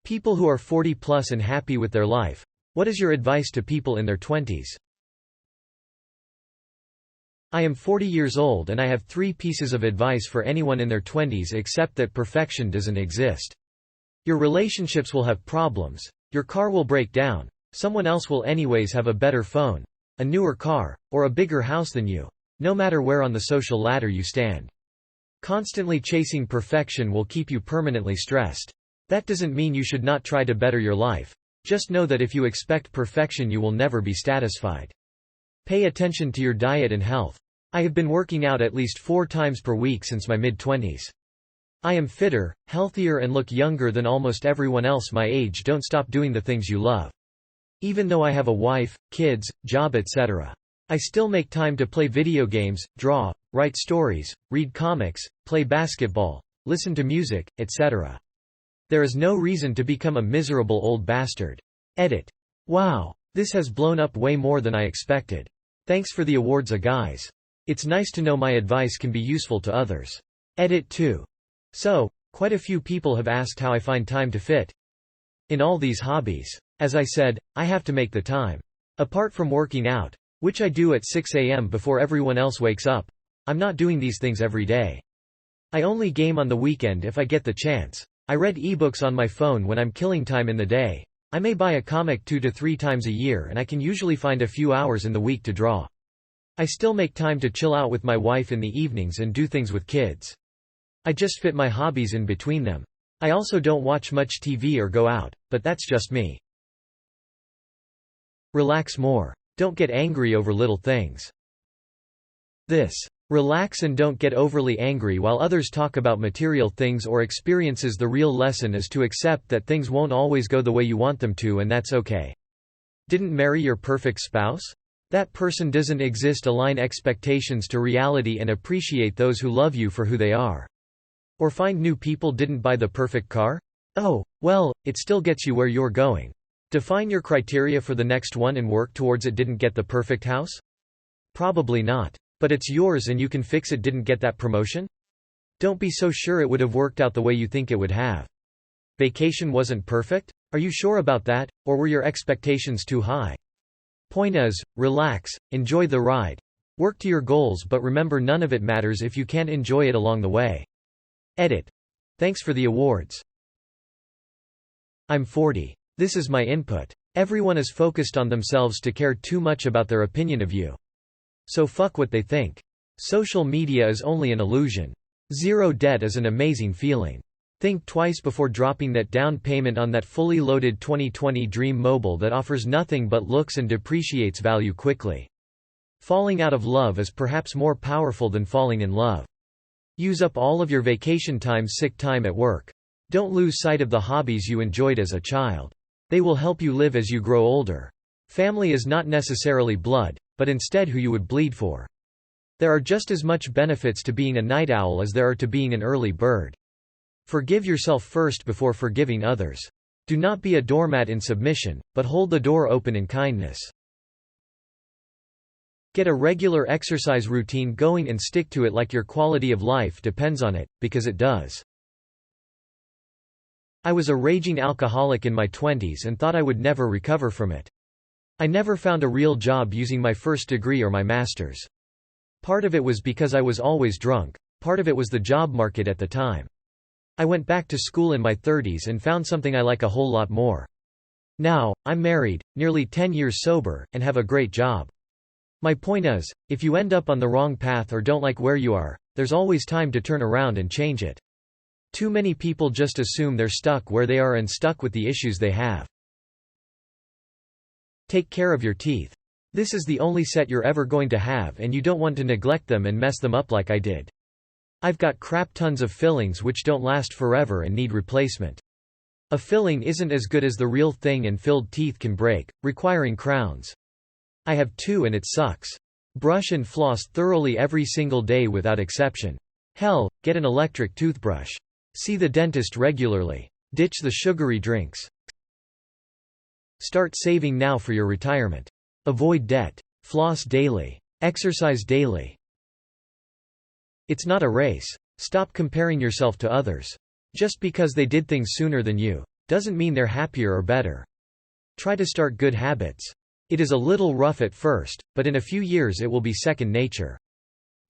People who are 40 plus and happy with their life. What is your advice to people in their 20s? I am 40 years old and I have 3 pieces of advice for anyone in their 20s except that perfection doesn't exist. Your relationships will have problems. Your car will break down. Someone else will anyways have a better phone, a newer car, or a bigger house than you. No matter where on the social ladder you stand. Constantly chasing perfection will keep you permanently stressed. That doesn't mean you should not try to better your life. Just know that if you expect perfection you will never be satisfied. Pay attention to your diet and health. I have been working out at least 4 times per week since my mid-20s. I am fitter, healthier and look younger than almost everyone else my age. Don't stop doing the things you love. Even though I have a wife, kids, job etc. I still make time to play video games, draw, write stories, read comics, play basketball, listen to music, etc. There is no reason to become a miserable old bastard. Edit. Wow. This has blown up way more than I expected. Thanks for the awards, guys. It's nice to know my advice can be useful to others. Edit 2. So, quite a few people have asked how I find time to fit in all these hobbies. As I said, I have to make the time. Apart from working out, which I do at 6 a.m. before everyone else wakes up, I'm not doing these things every day. I only game on the weekend if I get the chance. I read ebooks on my phone when I'm killing time in the day. I may buy a comic 2 to 3 times a year and I can usually find a few hours in the week to draw. I still make time to chill out with my wife in the evenings and do things with kids. I just fit my hobbies in between them. I also don't watch much TV or go out, but that's just me. Relax more. Don't get angry over little things. This. Relax and don't get overly angry while others talk about material things or experiences. The real lesson is to accept that things won't always go the way you want them to, and that's okay. Didn't marry your perfect spouse? That person doesn't exist. Align expectations to reality and appreciate those who love you for who they are. Or find new people. Didn't buy the perfect car? Oh, well, it still gets you where you're going. Define your criteria for the next one and work towards it. Didn't get the perfect house? Probably not. But it's yours and you can fix it. Didn't get that promotion? Don't be so sure it would have worked out the way you think it would have. Vacation wasn't perfect? Are you sure about that, or were your expectations too high? Point is, relax, enjoy the ride. Work to your goals, but remember none of it matters if you can't enjoy it along the way. Edit. Thanks for the awards. I'm 40. This is my input. Everyone is focused on themselves to care too much about their opinion of you. So fuck what they think. Social media is only an illusion. Zero debt is an amazing feeling. Think twice before dropping that down payment on that fully loaded 2020 Dream Mobile that offers nothing but looks and depreciates value quickly. Falling out of love is perhaps more powerful than falling in love. Use up all of your vacation time, sick time at work. Don't lose sight of the hobbies you enjoyed as a child. They will help you live as you grow older. Family is not necessarily blood, but instead who you would bleed for. There are just as much benefits to being a night owl as there are to being an early bird. Forgive yourself first before forgiving others. Do not be a doormat in submission, but hold the door open in kindness. Get a regular exercise routine going and stick to it like your quality of life depends on it, because it does. I was a raging alcoholic in my 20s and thought I would never recover from it. I never found a real job using my first degree or my master's. Part of it was because I was always drunk, part of it was the job market at the time. I went back to school in my 30s and found something I like a whole lot more. Now, I'm married, nearly 10 years sober, and have a great job. My point is, if you end up on the wrong path or don't like where you are, there's always time to turn around and change it. Too many people just assume they're stuck where they are and stuck with the issues they have. Take care of your teeth. This is the only set you're ever going to have and you don't want to neglect them and mess them up like I did. I've got crap tons of fillings which don't last forever and need replacement. A filling isn't as good as the real thing and filled teeth can break, requiring crowns. I have 2 and it sucks. Brush and floss thoroughly every single day without exception. Hell, get an electric toothbrush. See the dentist regularly. Ditch the sugary drinks. Start saving now for your retirement. Avoid debt. Floss daily. Exercise daily. It's not a race. Stop comparing yourself to others. Just because they did things sooner than you doesn't mean they're happier or better. Try to start good habits. It is a little rough at first, but in a few years it will be second nature.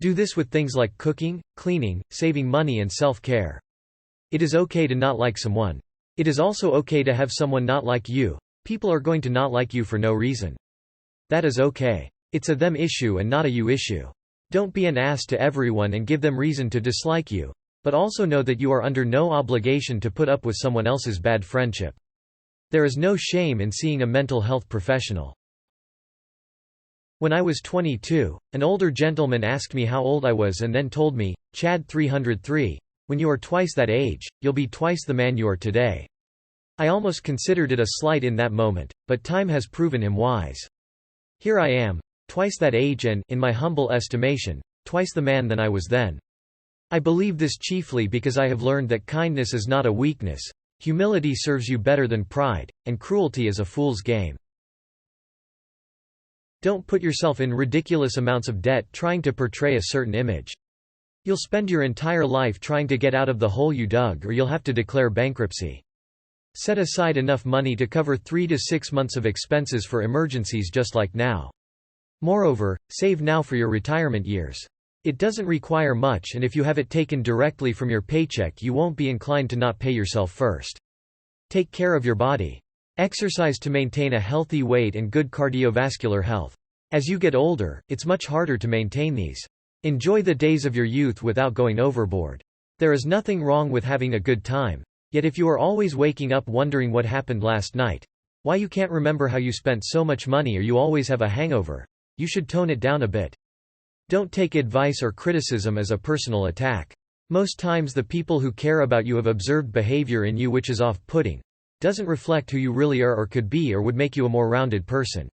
Do this with things like cooking, cleaning, saving money and self-care. It is okay to not like someone. It is also okay to have someone not like you. People are going to not like you for no reason. That is okay. It's a them issue and not a you issue. Don't be an ass to everyone and give them reason to dislike you, but also know that you are under no obligation to put up with someone else's bad friendship. There is no shame in seeing a mental health professional. When I was 22, an older gentleman asked me how old I was and then told me, "Chad 303, when you are twice that age, you'll be twice the man you are today." I almost considered it a slight in that moment, but time has proven him wise. Here I am, twice that age and, in my humble estimation, twice the man than I was then. I believe this chiefly because I have learned that kindness is not a weakness, humility serves you better than pride, and cruelty is a fool's game. Don't put yourself in ridiculous amounts of debt trying to portray a certain image. You'll spend your entire life trying to get out of the hole you dug, or you'll have to declare bankruptcy. Set aside enough money to cover 3 to 6 months of expenses for emergencies just like now. Moreover, save now for your retirement years. It doesn't require much, and if you have it taken directly from your paycheck you won't be inclined to not pay yourself first. Take care of your body. Exercise to maintain a healthy weight and good cardiovascular health. As you get older, it's much harder to maintain these. Enjoy the days of your youth without going overboard. There is nothing wrong with having a good time. Yet if you are always waking up wondering what happened last night, why you can't remember how you spent so much money, or you always have a hangover, you should tone it down a bit. Don't take advice or criticism as a personal attack. Most times the people who care about you have observed behavior in you which is off-putting, doesn't reflect who you really are or could be, or would make you a more rounded person.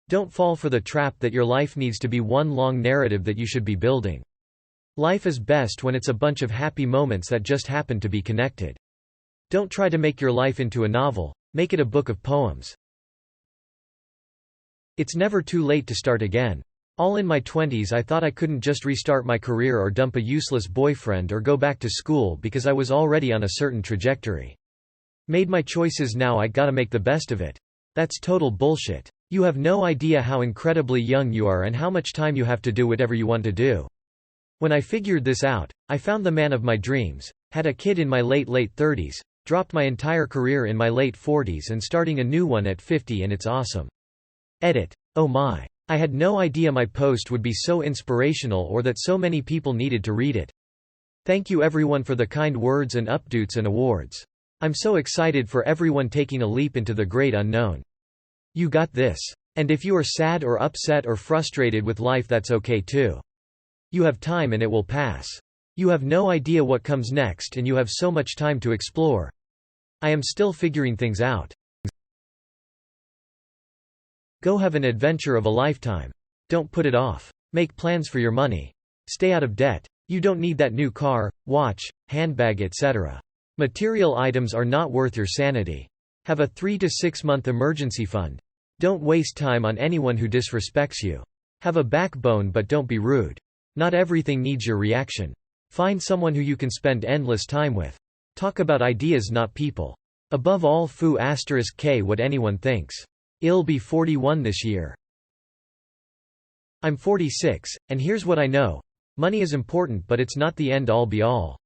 Don't fall for the trap that your life needs to be one long narrative that you should be building. Life is best when it's a bunch of happy moments that just happen to be connected. Don't try to make your life into a novel, make it a book of poems. It's never too late to start again. All in my 20s I thought I couldn't just restart my career or dump a useless boyfriend or go back to school because I was already on a certain trajectory. Made my choices, now I gotta make the best of it. That's total bullshit. You have no idea how incredibly young you are and how much time you have to do whatever you want to do. When I figured this out, I found the man of my dreams, had a kid in my late 30s, dropped my entire career in my late 40s and starting a new one at 50, and it's awesome. Edit. Oh my. I had no idea my post would be so inspirational or that so many people needed to read it. Thank you everyone for the kind words and updates and awards. I'm so excited for everyone taking a leap into the great unknown. You got this. And if you are sad or upset or frustrated with life, that's okay too. You have time and it will pass. You have no idea what comes next and you have so much time to explore. I am still figuring things out. Go have an adventure of a lifetime. Don't put it off. Make plans for your money. Stay out of debt. You don't need that new car, watch, handbag, etc. Material items are not worth your sanity. Have a 3 to 6 month emergency fund. Don't waste time on anyone who disrespects you. Have a backbone but don't be rude. Not everything needs your reaction. Find someone who you can spend endless time with. Talk about ideas, not people. Above all, *k what anyone thinks. I'll be 41 this year. I'm 46, and here's what I know. Money is important, but it's not the end all be all.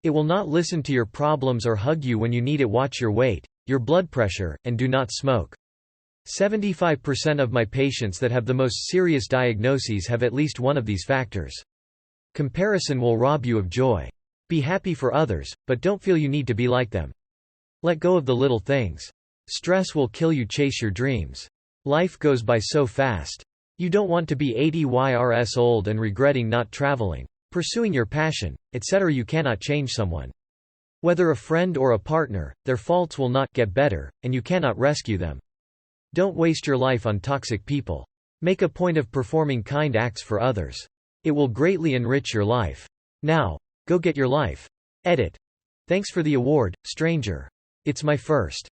It will not listen to your problems or hug you when you need it. Watch your weight, your blood pressure, and do not smoke. 75% of my patients that have the most serious diagnoses have at least one of these factors. Comparison will rob you of joy. Be happy for others, but don't feel you need to be like them. Let go of the little things. Stress will kill you. Chase your dreams. Life goes by so fast. You don't want to be 80 years old and regretting not traveling, pursuing your passion, etc. You cannot change someone. Whether a friend or a partner, their faults will not get better, and you cannot rescue them. Don't waste your life on toxic people. Make a point of performing kind acts for others. It will greatly enrich your life. Now, go get your life. Edit. Thanks for the award, stranger. It's my first.